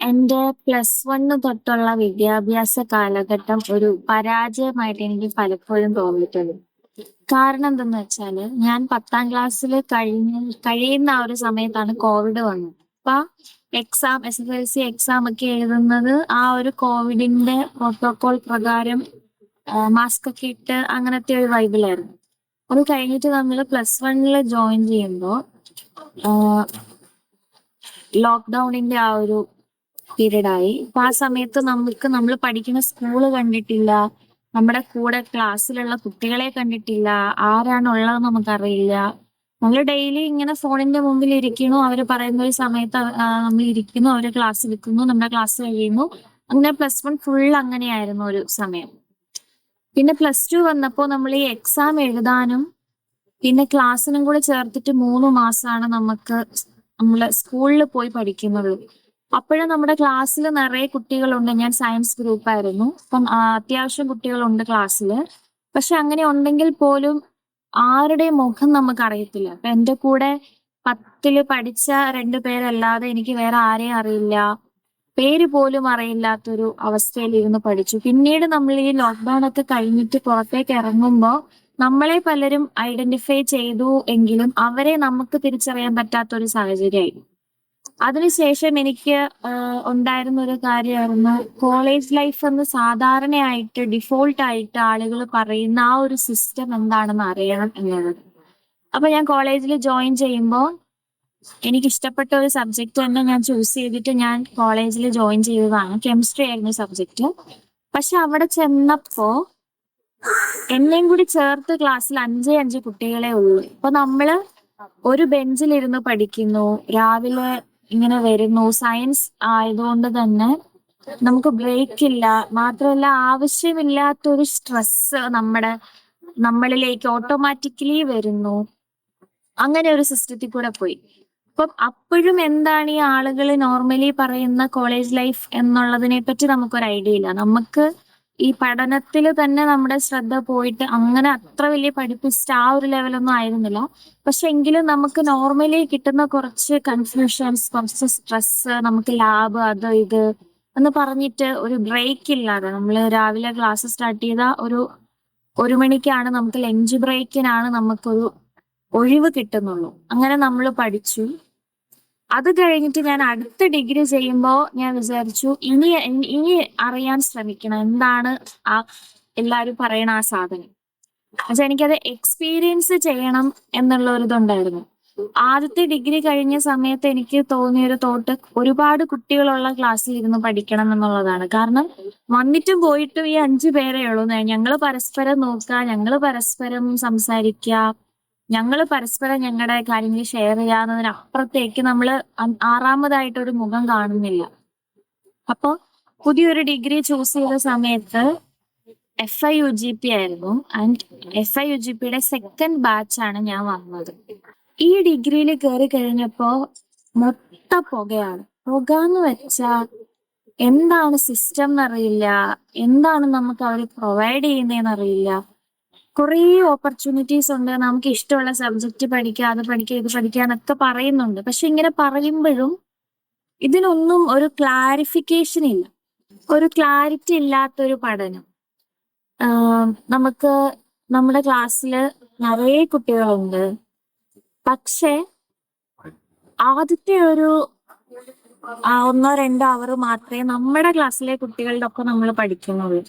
എൻ്റെ +1 തൊട്ടുള്ള വിദ്യാഭ്യാസ കാലഘട്ടം ഒരു പരാജയമായിട്ട് എനിക്ക് പലപ്പോഴും തോന്നിയിട്ടുണ്ട്. കാരണം എന്തെന്ന് വെച്ചാല്, ഞാൻ 10ാം ക്ലാസ്സില് കഴിയുന്ന ആ ഒരു സമയത്താണ് കോവിഡ് വന്നത്. അപ്പൊ SSLC എക്സാം ഒക്കെ എഴുതുന്നത് ആ ഒരു കോവിഡിന്റെ പ്രോട്ടോകോൾ പ്രകാരം മാസ്ക് ഒക്കെ ഇട്ട് അങ്ങനത്തെ ഒരു വൈബിലായിരുന്നു. അത് കഴിഞ്ഞിട്ട് നമ്മൾ +1 ജോയിൻ ചെയ്യുമ്പോൾ ലോക്ക്ഡൌണിന്റെ ആ ഒരു പീരീഡായി. അപ്പൊ ആ സമയത്ത് നമ്മൾ പഠിക്കുന്ന സ്കൂള് കണ്ടിട്ടില്ല, നമ്മുടെ കൂടെ ക്ലാസ്സിലുള്ള കുട്ടികളെ കണ്ടിട്ടില്ല, ആരാണുള്ളതെന്ന് നമുക്കറിയില്ല. നമ്മൾ ഡെയിലി ഇങ്ങനെ ഫോണിന്റെ മുമ്പിൽ ഇരിക്കുന്നു, അവർ പറയുന്ന ഒരു സമയത്ത് നമ്മൾ ഇരിക്കുന്നു, അവർ ക്ലാസ് എടുക്കുന്നു, നമ്മുടെ ക്ലാസ് കഴിയുന്നു. അങ്ങനെ +1 ഫുൾ അങ്ങനെയായിരുന്നു ഒരു സമയം. പിന്നെ +2 വന്നപ്പോൾ നമ്മൾ ഈ എക്സാം എഴുതാനും പിന്നെ ക്ലാസ്സിനും കൂടെ ചേർത്തിട്ട് 3 മാസമാണ് നമ്മള് സ്കൂളിൽ പോയി പഠിക്കുന്നത്. അപ്പോഴും നമ്മുടെ ക്ലാസ്സിൽ നിറയെ കുട്ടികളുണ്ട്. ഞാൻ സയൻസ് ഗ്രൂപ്പായിരുന്നു. അപ്പം അത്യാവശ്യം കുട്ടികളുണ്ട് ക്ലാസ്സില്. പക്ഷെ അങ്ങനെ ഉണ്ടെങ്കിൽ പോലും ആരുടെയും മുഖം നമുക്കറിയത്തില്ല. അപ്പൊ എൻ്റെ കൂടെ 10ല് പഠിച്ച 2 പേരല്ലാതെ എനിക്ക് വേറെ ആരെയും അറിയില്ല. പേര് പോലും അറിയില്ലാത്തൊരു അവസ്ഥയിൽ ഇരുന്ന് പഠിച്ചു. പിന്നീട് നമ്മൾ ഈ ലോക്ക്ഡൗൺ ഒക്കെ കഴിഞ്ഞിട്ട് പുറത്തേക്ക് ഇറങ്ങുമ്പോൾ നമ്മളെ പലരും ഐഡന്റിഫൈ ചെയ്തു എങ്കിലും അവരെ നമുക്ക് തിരിച്ചറിയാൻ പറ്റാത്ത ഒരു സാഹചര്യമായി. അതിനുശേഷം എനിക്ക് ഉണ്ടായിരുന്ന ഒരു കാര്യമായിരുന്നു, കോളേജ് ലൈഫ് എന്ന് സാധാരണയായിട്ട് ഡിഫോൾട്ട് ആയിട്ട് ആളുകൾ പറയുന്ന ആ ഒരു സിസ്റ്റം എന്താണെന്ന് അറിയണം എന്നുള്ളത്. അപ്പൊ ഞാൻ കോളേജിൽ ജോയിൻ ചെയ്യുമ്പോൾ എനിക്ക് ഇഷ്ടപ്പെട്ട ഒരു സബ്ജക്റ്റ് തന്നെ ഞാൻ ചൂസ് ചെയ്തിട്ട് ഞാൻ കോളേജിൽ ജോയിൻ ചെയ്തതാണ്. കെമിസ്ട്രി ആയിരുന്നു സബ്ജക്റ്റ്. പക്ഷെ അവിടെ ചെന്നപ്പോ എന്നെയും കൂടി ചേർത്ത് ക്ലാസ്സിൽ 5 കുട്ടികളെ ഉള്ളൂ. അപ്പൊ നമ്മള് ഒരു ബെഞ്ചിലിരുന്ന് പഠിക്കുന്നു, രാവിലെ ഇങ്ങനെ വരുന്നു. സയൻസ് ആയതുകൊണ്ട് തന്നെ നമുക്ക് ബ്രേക്ക് ഇല്ല. മാത്രമല്ല, ആവശ്യമില്ലാത്തൊരു സ്ട്രെസ് നമ്മളിലേക്ക് ഓട്ടോമാറ്റിക്കലി വരുന്നു. അങ്ങനെ ഒരു സിസ്റ്റത്തിൽ കൂടെ പോയി. അപ്പം അപ്പോഴും എന്താണ് ഈ ആളുകൾ നോർമലി പറയുന്ന കോളേജ് ലൈഫ് എന്നുള്ളതിനെ പറ്റി നമുക്കൊരു ഐഡിയ ഇല്ല. നമുക്ക് ഈ പഠനത്തിൽ തന്നെ നമ്മുടെ ശ്രദ്ധ പോയിട്ട് അങ്ങനെ അത്ര വലിയ പഠിപ്പിസ്റ്റ് ആ ഒരു ലെവലൊന്നും ആയിരുന്നില്ല. പക്ഷെ എങ്കിലും നമുക്ക് നോർമലി കിട്ടുന്ന കുറച്ച് കൺഫ്യൂഷൻസ്, കുറച്ച് സ്ട്രെസ്, നമുക്ക് ലാബ് അത് ഇത് എന്ന് പറഞ്ഞിട്ട് ഒരു ബ്രേക്ക് ഇല്ലാതെ നമ്മൾ രാവിലെ ക്ലാസ് സ്റ്റാർട്ട് ചെയ്ത ഒരു മണിക്കാണ് നമുക്ക് ലഞ്ച് ബ്രേക്കിനാണ് നമുക്കൊരു ഒഴിവ് കിട്ടുന്നുള്ളൂ. അങ്ങനെ നമ്മൾ പഠിച്ചു. അത് കഴിഞ്ഞിട്ട് ഞാൻ അടുത്ത ഡിഗ്രി ചെയ്യുമ്പോൾ ഞാൻ വിചാരിച്ചു ഇനി അറിയാൻ ശ്രമിക്കണം എന്താണ് ആ എല്ലാരും പറയണ ആ സാധനം. പക്ഷെ എനിക്കത് എക്സ്പീരിയൻസ് ചെയ്യണം എന്നുള്ള ഒരു ഇതുണ്ടായിരുന്നു. ആദ്യത്തെ ഡിഗ്രി കഴിഞ്ഞ സമയത്ത് എനിക്ക് തോന്നിയൊരു തോട്ട്, ഒരുപാട് കുട്ടികളുള്ള ക്ലാസ്സിൽ ഇരുന്ന് പഠിക്കണം എന്നുള്ളതാണ്. കാരണം വന്നിട്ടും പോയിട്ടും ഈ 5 പേരേ ഉള്ളൂ. ഞങ്ങള് പരസ്പരം നോക്കുക, ഞങ്ങള് പരസ്പരം സംസാരിക്കുക, ഞങ്ങൾ പരസ്പരം ഞങ്ങളുടെ കാര്യങ്ങൾ ഷെയർ ചെയ്യാവുന്നതിനപ്പുറത്തേക്ക് നമ്മൾ ആറാമതായിട്ടൊരു മുഖം കാണുന്നില്ല. അപ്പോൾ പുതിയൊരു ഡിഗ്രി ചൂസ് ചെയ്ത സമയത്ത് FIUGP ആയിരുന്നു. ആൻഡ് FIUGPയുടെ സെക്കൻഡ് ബാച്ചാണ് ഞാൻ വന്നത്. ഈ ഡിഗ്രിയിൽ കയറി കഴിഞ്ഞപ്പോ മൊത്ത പുകയാണ്. പുക എന്ന് വെച്ചാൽ എന്താണ് സിസ്റ്റം എന്നറിയില്ല, എന്താണ് നമുക്ക് അവർ പ്രൊവൈഡ് ചെയ്യുന്നതെന്ന് അറിയില്ല. കുറേ ഓപ്പർച്യൂണിറ്റീസ് ഉണ്ട്, നമുക്ക് ഇഷ്ടമുള്ള സബ്ജക്റ്റ് പഠിക്കുക, അത് പഠിക്കുക, ഇത് പഠിക്കുക എന്നൊക്കെ പറയുന്നുണ്ട്. പക്ഷെ ഇങ്ങനെ പറയുമ്പോഴും ഇതിനൊന്നും ഒരു ക്ലാരിഫിക്കേഷൻ ഇല്ല, ഒരു ക്ലാരിറ്റി ഇല്ലാത്തൊരു പഠനം. നമുക്ക് നമ്മുടെ ക്ലാസ്സിൽ നിറയെ കുട്ടികളുണ്ട്. പക്ഷെ ആദ്യത്തെ ഒരു 1-2 അവർ മാത്രമേ നമ്മുടെ ക്ലാസ്സിലെ കുട്ടികളുടെ ഒപ്പം നമ്മൾ പഠിക്കുന്നുള്ളൂ.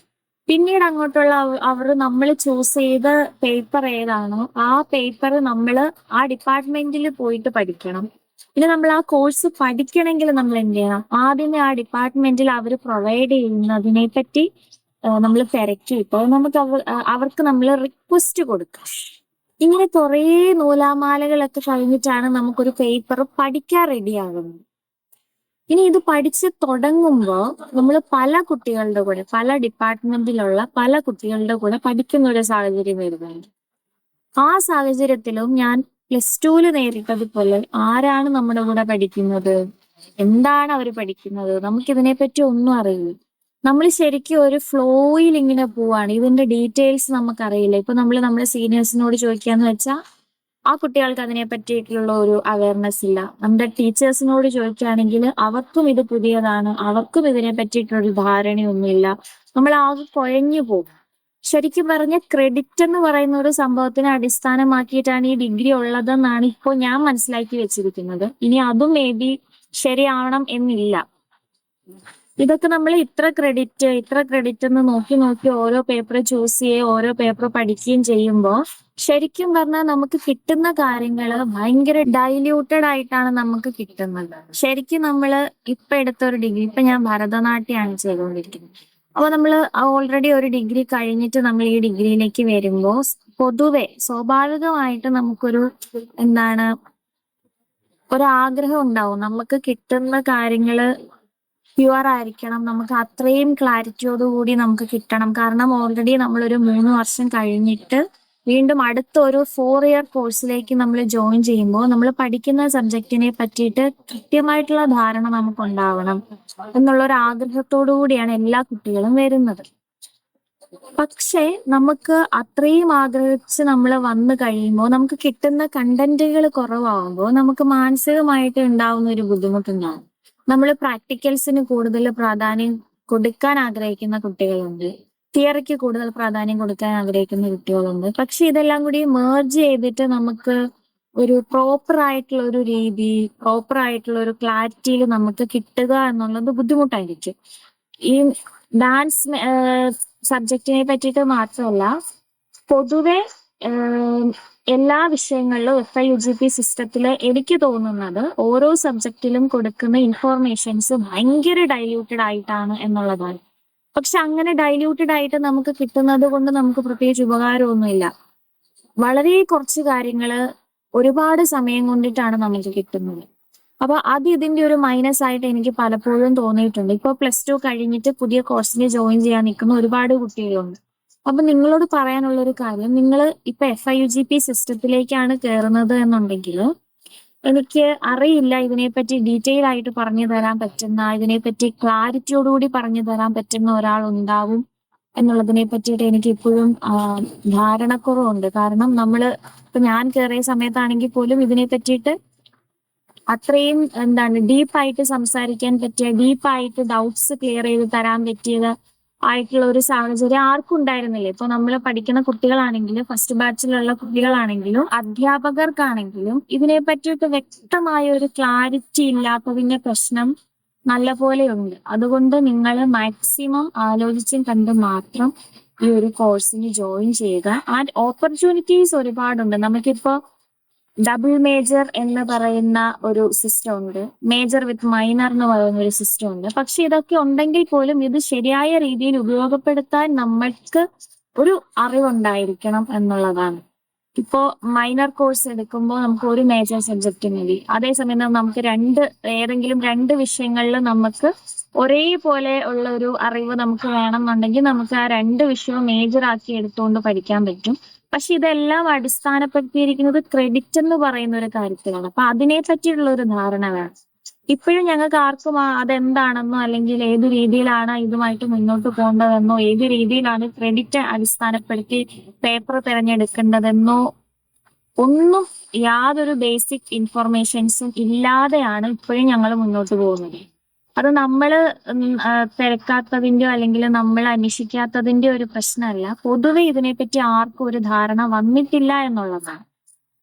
പിന്നീട് അങ്ങോട്ടുള്ള അവർ നമ്മൾ ചൂസ് ചെയ്ത പേപ്പർ ഏതാണോ ആ പേപ്പർ നമ്മൾ ആ ഡിപ്പാർട്ട്മെന്റിൽ പോയിട്ട് പഠിക്കണം. പിന്നെ നമ്മൾ ആ കോഴ്സ് പഠിക്കണമെങ്കിൽ നമ്മൾ എന്ത് ചെയ്യണം, ആദ്യമേ ആ ഡിപ്പാർട്ട്മെന്റിൽ അവർ പ്രൊവൈഡ് ചെയ്യുന്നതിനെ പറ്റി നമ്മൾ തിരക്കി. ഇപ്പോൾ നമുക്ക് അവർക്ക് നമ്മൾ റിക്വസ്റ്റ് കൊടുക്കാം. ഇങ്ങനെ കുറേ നൂലാമാലകളൊക്കെ കഴിഞ്ഞിട്ടാണ് നമുക്കൊരു പേപ്പർ പഠിക്കാൻ റെഡിയാകുന്നത്. ഇനി ഇത് പഠിച്ച് തുടങ്ങുമ്പോൾ നമ്മൾ പല കുട്ടികളുടെ കൂടെ, പല ഡിപ്പാർട്ട്മെന്റിലുള്ള പല കുട്ടികളുടെ കൂടെ പഠിക്കുന്ന ഒരു സാഹചര്യം വരുന്നുണ്ട്. ആ സാഹചര്യത്തിലും ഞാൻ +2 നേരിട്ടതുപോലെ ആരാണ് നമ്മുടെ കൂടെ പഠിക്കുന്നത്, എന്താണ് അവർ പഠിക്കുന്നത്, നമുക്കിതിനെപ്പറ്റി ഒന്നും അറിയില്ല. നമ്മൾ ശരിക്കും ഒരു ഫ്ലോയിൽ ഇങ്ങനെ പോവാണ്. ഇതിന്റെ ഡീറ്റെയിൽസ് നമുക്കറിയില്ല. ഇപ്പൊ നമ്മൾ നമ്മുടെ സീനിയേഴ്സിനോട് ചോദിക്കാന്ന് വെച്ചാൽ ആ കുട്ടികൾക്ക് അതിനെ പറ്റിയിട്ടുള്ള ഒരു അവയർനെസ് ഇല്ല. നമ്മുടെ ടീച്ചേഴ്സിനോട് ചോദിക്കുകയാണെങ്കിൽ അവർക്കും ഇത് പുതിയതാണ്, അവർക്കും ഇതിനെ പറ്റിയിട്ടൊരു ധാരണയൊന്നുമില്ല. നമ്മൾ ആകെ കുഴഞ്ഞു പോകും. ശരിക്കും പറഞ്ഞ ക്രെഡിറ്റ് എന്ന് പറയുന്ന ഒരു സംഭവത്തിനെ അടിസ്ഥാനമാക്കിയിട്ടാണ് ഈ ഡിഗ്രി ഉള്ളതെന്നാണ് ഇപ്പോൾ ഞാൻ മനസ്സിലാക്കി വെച്ചിരിക്കുന്നത്. ഇനി അതും മേ ബി ശരിയാവണം എന്നില്ല. ഇതൊക്കെ നമ്മൾ ഇത്ര ക്രെഡിറ്റ് എന്ന് നോക്കി നോക്കി ഓരോ പേപ്പർ ചൂസ് ചെയ്യുകയും ഓരോ പേപ്പർ പഠിക്കുകയും ചെയ്യുമ്പോൾ ശരിക്കും പറഞ്ഞാൽ നമുക്ക് കിട്ടുന്ന കാര്യങ്ങൾ ഭയങ്കര ഡൈല്യൂട്ടഡ് ആയിട്ടാണ് നമുക്ക് കിട്ടുന്നത്. ശരിക്കും നമ്മൾ ഇപ്പൊ എടുത്തൊരു ഡിഗ്രി, ഇപ്പൊ ഞാൻ ഭരതനാട്യമാണ് ചെയ്തുകൊണ്ടിരിക്കുന്നത്. അപ്പൊ നമ്മൾ ഓൾറെഡി ഒരു ഡിഗ്രി കഴിഞ്ഞിട്ട് നമ്മൾ ഈ ഡിഗ്രിയിലേക്ക് വരുമ്പോൾ പൊതുവെ സ്വാഭാവികമായിട്ട് നമുക്കൊരു എന്താണ് ഒരാഗ്രഹം ഉണ്ടാവും. നമുക്ക് കിട്ടുന്ന കാര്യങ്ങള് പ്യുവർ ആയിരിക്കണം, നമുക്ക് അത്രയും ക്ലാരിറ്റിയോടുകൂടി നമുക്ക് കിട്ടണം. കാരണം ഓൾറെഡി നമ്മളൊരു 3 വർഷം കഴിഞ്ഞിട്ട് വീണ്ടും അടുത്ത ഒരു 4 ഇയർ കോഴ്സിലേക്ക് നമ്മൾ ജോയിൻ ചെയ്യുമ്പോൾ നമ്മൾ പഠിക്കുന്ന സബ്ജക്റ്റിനെ പറ്റിയിട്ട് കൃത്യമായിട്ടുള്ള ധാരണ നമുക്ക് ഉണ്ടാവണം എന്നുള്ള ഒരു ആഗ്രഹത്തോടു കൂടിയാണ് എല്ലാ കുട്ടികളും വരുന്നത്. പക്ഷേ നമുക്ക് അത്രയും ആഗ്രഹിച്ച് നമ്മൾ വന്നു കഴിയുമ്പോൾ നമുക്ക് കിട്ടുന്ന കണ്ടന്റുകൾ കുറവാകുമ്പോൾ നമുക്ക് മാനസികമായിട്ട് ഉണ്ടാവുന്ന ഒരു ബുദ്ധിമുട്ടുണ്ടാകും. നമ്മൾ പ്രാക്ടിക്കൽസിന് കൂടുതൽ പ്രാധാന്യം കൊടുക്കാൻ ആഗ്രഹിക്കുന്ന കുട്ടികളുണ്ട്, തിയറിക്ക് കൂടുതൽ പ്രാധാന്യം കൊടുക്കാൻ ആഗ്രഹിക്കുന്ന കുട്ടികളുണ്ട്. പക്ഷെ ഇതെല്ലാം കൂടി മേർജ് ചെയ്തിട്ട് നമുക്ക് ഒരു പ്രോപ്പർ ആയിട്ടുള്ള ഒരു രീതി, പ്രോപ്പർ ആയിട്ടുള്ള ഒരു ക്ലാരിറ്റിയിൽ നമുക്ക് കിട്ടുക എന്നുള്ളത് ബുദ്ധിമുട്ടായിരിക്കും. ഈ ഡാൻസ് സബ്ജക്റ്റിനെ പറ്റിയിട്ട് മാത്രമല്ല, പൊതുവെ എല്ലാ വിഷയങ്ങളിലും FIUGP സിസ്റ്റത്തിൽ എനിക്ക് തോന്നുന്നത് ഓരോ സബ്ജക്റ്റിലും കൊടുക്കുന്ന ഇൻഫോർമേഷൻസ് ഭയങ്കര ഡൈല്യൂട്ടഡ് ആയിട്ടാണ് എന്നുള്ളതാണ്. പക്ഷെ അങ്ങനെ ഡൈല്യൂട്ടഡ് ആയിട്ട് നമുക്ക് കിട്ടുന്നത് കൊണ്ട് നമുക്ക് പ്രത്യേകിച്ച് ഉപകാരമൊന്നുമില്ല. വളരെ കുറച്ച് കാര്യങ്ങള് ഒരുപാട് സമയം കൊണ്ടിട്ടാണ് നമുക്ക് കിട്ടുന്നത്. അപ്പൊ അത് ഇതിന്റെ ഒരു മൈനസ് ആയിട്ട് എനിക്ക് പലപ്പോഴും തോന്നിയിട്ടുണ്ട്. ഇപ്പൊ +2 കഴിഞ്ഞിട്ട് പുതിയ കോഴ്സിന് ജോയിൻ ചെയ്യാൻ നിൽക്കുന്ന ഒരുപാട് കുട്ടികളുണ്ട്. അപ്പൊ നിങ്ങളോട് പറയാനുള്ള ഒരു കാര്യം, നിങ്ങൾ ഇപ്പൊ FIUGP സിസ്റ്റത്തിലേക്കാണ് കയറുന്നത് എന്നുണ്ടെങ്കിൽ എനിക്ക് അറിയില്ല ഇതിനെപ്പറ്റി ഡീറ്റെയിൽ ആയിട്ട് പറഞ്ഞു തരാൻ പറ്റുന്ന, ഇതിനെപ്പറ്റി ക്ലാരിറ്റിയോടുകൂടി പറഞ്ഞു തരാൻ പറ്റുന്ന ഒരാൾ ഉണ്ടാവും എന്നുള്ളതിനെ പറ്റിയിട്ട് എനിക്ക് ഇപ്പോഴും ധാരണക്കുറവുണ്ട്. കാരണം ഇപ്പൊ ഞാൻ കയറിയ സമയത്താണെങ്കിൽ പോലും ഇതിനെ പറ്റിയിട്ട് അത്രയും ഡീപ്പായിട്ട് സംസാരിക്കാൻ പറ്റിയ, ഡീപ്പായിട്ട് ഡൗട്ട്സ് ക്ലിയർ ചെയ്ത് തരാൻ പറ്റിയത് ആയിട്ടുള്ള ഒരു സാഹചര്യം ആർക്കും ഉണ്ടായിരുന്നില്ല. ഇപ്പൊ നമ്മൾ പഠിക്കുന്ന കുട്ടികളാണെങ്കിലും ഫസ്റ്റ് ബാച്ചിലുള്ള കുട്ടികളാണെങ്കിലും അധ്യാപകർക്കാണെങ്കിലും ഇതിനെ പറ്റിയിട്ട് വ്യക്തമായ ഒരു ക്ലാരിറ്റി ഇല്ലാത്തതിന്റെ പ്രശ്നം നല്ലപോലെ ഉണ്ട്. അതുകൊണ്ട് നിങ്ങൾ മാക്സിമം ആലോചിച്ചും കണ്ട് മാത്രം ഈ ഒരു കോഴ്സിന് ജോയിൻ ചെയ്യുക. ആൻഡ് ഓപ്പർച്യൂണിറ്റീസ് ഒരുപാടുണ്ട്. നമുക്കിപ്പോ ഡബിൾ മേജർ എന്ന് പറയുന്ന ഒരു സിസ്റ്റം ഉണ്ട്, മേജർ വിത്ത് മൈനർ എന്ന് പറയുന്ന ഒരു സിസ്റ്റം ഉണ്ട്. പക്ഷെ ഇതൊക്കെ ഉണ്ടെങ്കിൽ പോലും ഇത് ശരിയായ രീതിയിൽ ഉപയോഗപ്പെടുത്താൻ നമ്മൾക്ക് ഒരു അറിവുണ്ടായിരിക്കണം എന്നുള്ളതാണ്. ഇപ്പോ മൈനർ കോഴ്സ് എടുക്കുമ്പോൾ നമുക്ക് ഒരു മേജർ സബ്ജക്റ്റ് മതി. അതേസമയം നമുക്ക് ഏതെങ്കിലും രണ്ട് വിഷയങ്ങളിൽ നമുക്ക് ഒരേപോലെ ഉള്ള ഒരു അറിവ് നമുക്ക് വേണമെന്നുണ്ടെങ്കിൽ നമുക്ക് ആ 2 വിഷയവും മേജർ ആക്കി എടുത്തുകൊണ്ട് പഠിക്കാൻ പറ്റും. പക്ഷെ ഇതെല്ലാം അടിസ്ഥാനപ്പെടുത്തിയിരിക്കുന്നത് ക്രെഡിറ്റ് എന്ന് പറയുന്ന ഒരു കാര്യത്തിലാണ്. അപ്പൊ അതിനെ പറ്റിയുള്ള ഒരു ധാരണ വേണം. ഇപ്പോഴും ഞങ്ങൾക്ക് ആർക്കും അതെന്താണെന്നോ അല്ലെങ്കിൽ ഏത് രീതിയിലാണ് ഇതുമായിട്ട് മുന്നോട്ട് പോകേണ്ടതെന്നോ ഏത് രീതിയിലാണ് ക്രെഡിറ്റ് അടിസ്ഥാനപ്പെടുത്തി പേപ്പർ തിരഞ്ഞെടുക്കേണ്ടതെന്നോ ഒന്നും യാതൊരു ബേസിക് ഇൻഫർമേഷൻസും ഇല്ലാതെയാണ് ഇപ്പോഴും ഞങ്ങൾ മുന്നോട്ട് പോകുന്നത്. അത് നമ്മൾ തിരക്കാത്തതിന്റെയോ അല്ലെങ്കിൽ നമ്മൾ അന്വേഷിക്കാത്തതിന്റെ ഒരു പ്രശ്നമല്ല, പൊതുവെ ഇതിനെപ്പറ്റി ആർക്കും ഒരു ധാരണ വന്നിട്ടില്ല എന്നുള്ളതാണ്.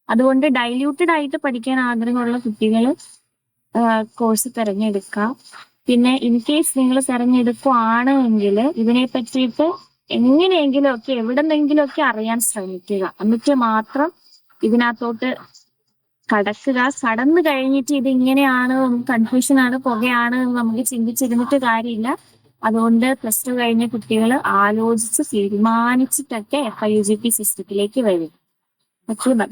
അതുകൊണ്ട് ഡൈല്യൂട്ടഡ് ആയിട്ട് പഠിക്കാൻ ആഗ്രഹമുള്ള കുട്ടികൾ കോഴ്സ് തിരഞ്ഞെടുക്കാം. പിന്നെ ഇൻ കേസ് നിങ്ങൾ തിരഞ്ഞെടുക്കുകയാണ് എങ്കിൽ ഇതിനെ പറ്റിയിട്ട് എങ്ങനെയെങ്കിലും ഒക്കെ എവിടെന്നെങ്കിലും ഒക്കെ അറിയാൻ ശ്രമിക്കുക. എന്നിട്ട് മാത്രം ഇതിനകത്തോട്ട് കടക്കുക. കടന്നു കഴിഞ്ഞിട്ട് ഇത് ഇങ്ങനെയാണ്, കൺഫ്യൂഷൻ ആണ്, പുകയാണ് എന്ന് നമുക്ക് ചിന്തിച്ചിരുന്നിട്ട് കാര്യമില്ല. അതുകൊണ്ട് +2 കഴിഞ്ഞ കുട്ടികൾ ആലോചിച്ച് തീരുമാനിച്ചിട്ടൊക്കെ FIUGP സിസ്റ്റത്തിലേക്ക് വരും. Okay, by.